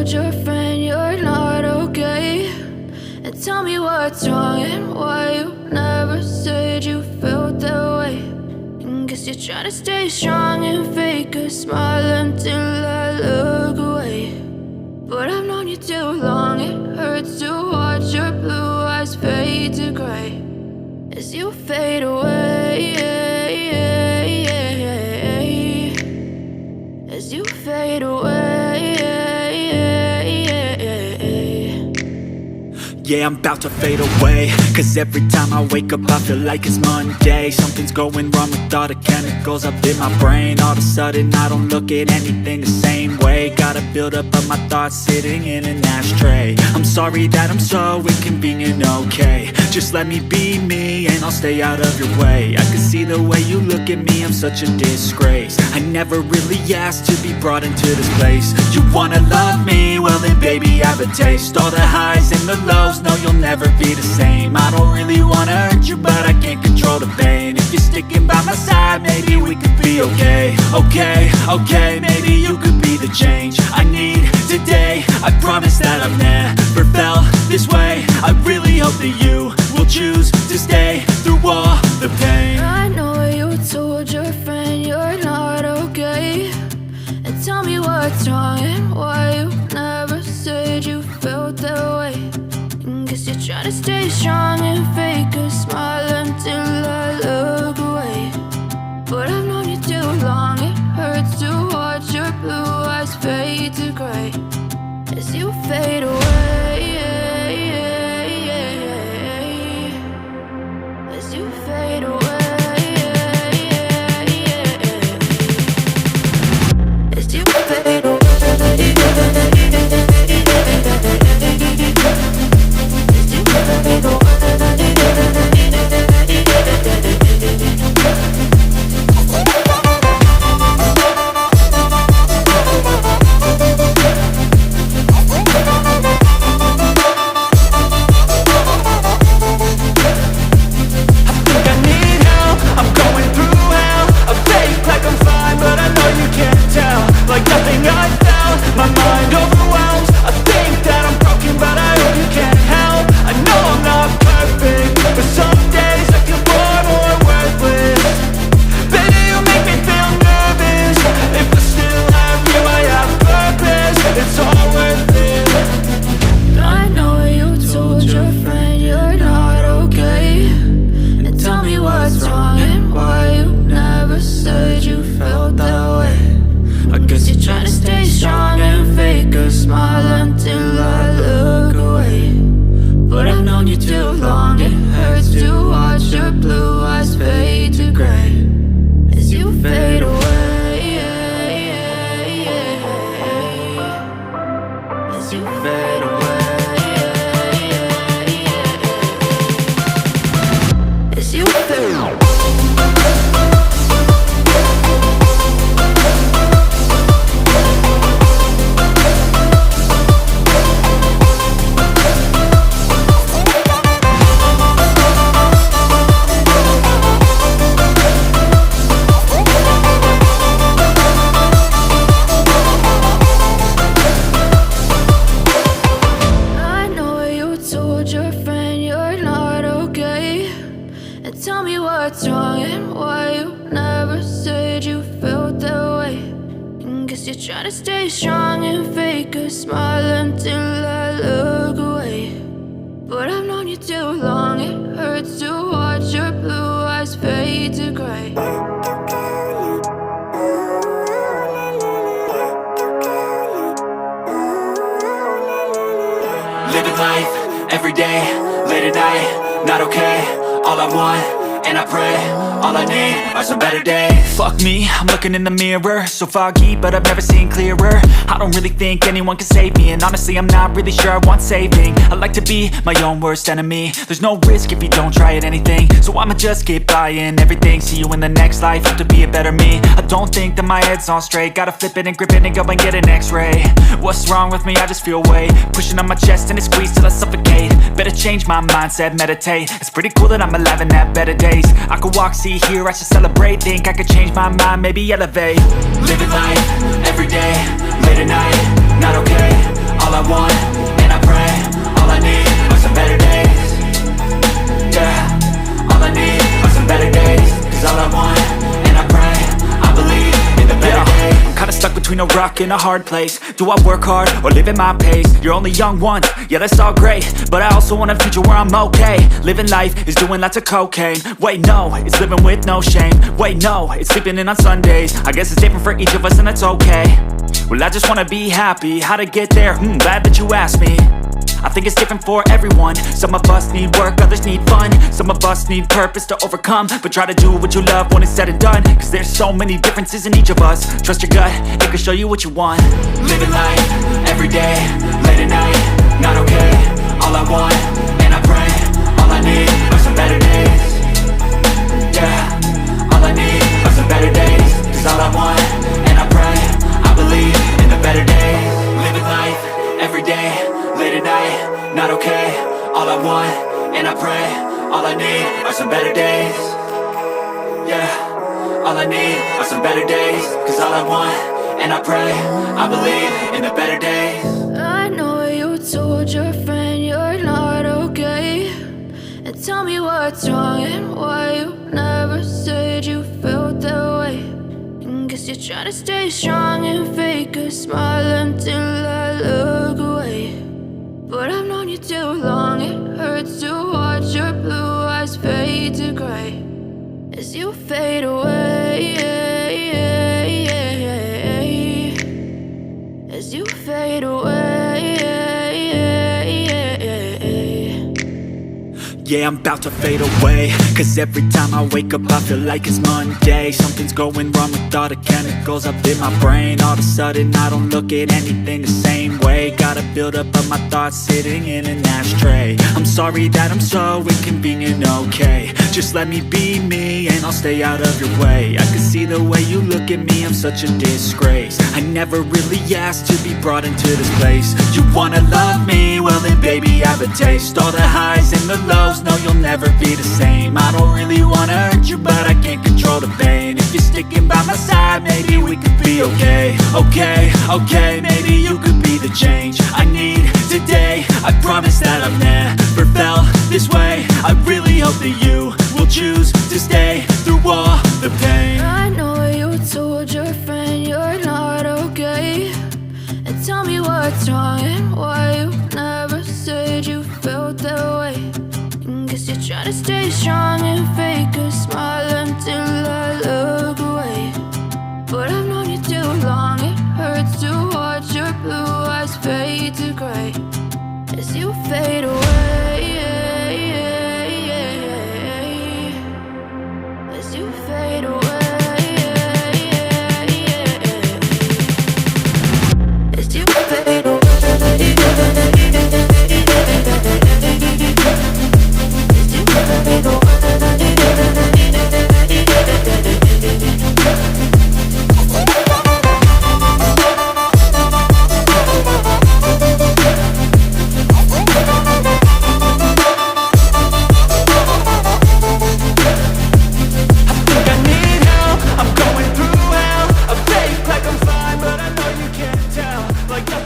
told your friend you're not okay? And tell me what's wrong and why you never said you felt that way. And guess you're trying to stay strong and fake a smile until I look away. But I've known you too long, it hurts to watch your blue eyes fade to gray as you fade away, as you fade away. Yeah, I'm about to fade away, cause every time I wake up I feel like it's Monday. Something's going wrong with all the chemicals up in my brain. All of a sudden I don't look at anything the same way. Got a buildup of my thoughts sitting in an ashtray. I'm sorry that I'm so inconvenient, okay? Just let me be me and I'll stay out of your way. I can see the way you look at me, I'm such a disgrace. I never really asked to be brought into this place. You wanna love me? Well then baby have a taste. All the highs and the lows, no, you'll never be the same. I don't really wanna hurt you, but I can't control the pain. If you're sticking by my side, maybe we could be okay. Okay, maybe you could be the change I need today. I promise that I've never felt this way. I really hope that you will choose to stay through all the pain. I know you told your friend you're not okay. And tell me what's wrong and why you never said you felt that way. Guess you're trying to stay strong and fake a smile until I look away. But I've known you too long, it hurts to watch your blue eyes fade to gray as you fade away, as you fade away, as you fade away. Living life, every day, late at night, not okay. All I want, and I pray, all I need are some better days. Fuck me, I'm looking in the mirror, so foggy, but I've never seen clearer. I don't really think anyone can save me, and honestly I'm not really sure I want saving. I like to be my own worst enemy. There's no risk if you don't try at anything, so I'ma just keep buying everything. See you in the next life, have to be a better me. I don't think that my head's on straight, gotta flip it and grip it and go and get an x-ray. What's wrong with me? I just feel weight pushing on my chest and it squeezes till I suffocate. Better change my mindset, meditate. It's pretty cool that I'm alive and have better days. I could walk, see, hear, I should celebrate. Think I could change my mind, maybe elevate. Living life, every day, late at night, not okay. a rock in a hard place. Do I work hard or live at my pace? You're only young once, yeah that's all great, but I also want a future where I'm okay. Living life is doing lots of cocaine. Wait no, it's living with no shame. Wait no, it's sleeping in on Sundays. I guess it's different for each of us and that's okay. Well I just wanna be happy, how to get there? Glad that you asked me. I think it's different for everyone. Some of us need work, others need fun. Some of us need purpose to overcome. But try to do what you love when it's said and done, cause there's so many differences in each of us. Trust your gut, it can show you what you want. Living life, everyday, late at night, not okay. All I want, and I pray, all I need are some better days. Yeah, all I need are some better days. Cause all I want, and I pray, I believe in the better days. Living life, everyday, late at night, not okay. All I want, and I pray, all I need are some better days. Yeah, all I need are some better days. Cause all I want, and I pray, I believe in the better days. I know you told your friend you're not okay, and tell me what's wrong and why you never said you felt that way. And guess you're trying to stay strong and fake a smile until I look away. But I've known you too long, it hurts to watch your blue eyes fade to gray as you fade away, as you fade away. Yeah, I'm about to fade away, cause every time I wake up I feel like it's Monday. Something's going wrong with all the chemicals up in my brain. All of a sudden I don't look at anything the same way. Got a buildup of my thoughts sitting in an ashtray. I'm sorry that I'm so inconvenient, okay. Just let me be me and I'll stay out of your way. I can see the way you look at me, I'm such a disgrace. I never really asked to be brought into this place. You wanna love me? Well then baby I have a taste. All the highs and the lows, no you'll never be the same. I don't really wanna hurt you but I can't control the pain. If you're sticking by my side maybe we could be okay. Okay, maybe you could be the change I need today. I promise that I've never felt this way. I really hope that you will choose to stay through all the pain. I know you told your friend you're not okay, and tell me what's wrong and why you never said you felt that way. And guess you're trying to stay strong and fake a smile until I look away. But I've known you too long, it hurts to watch your blue eyes fade to gray as you fade away.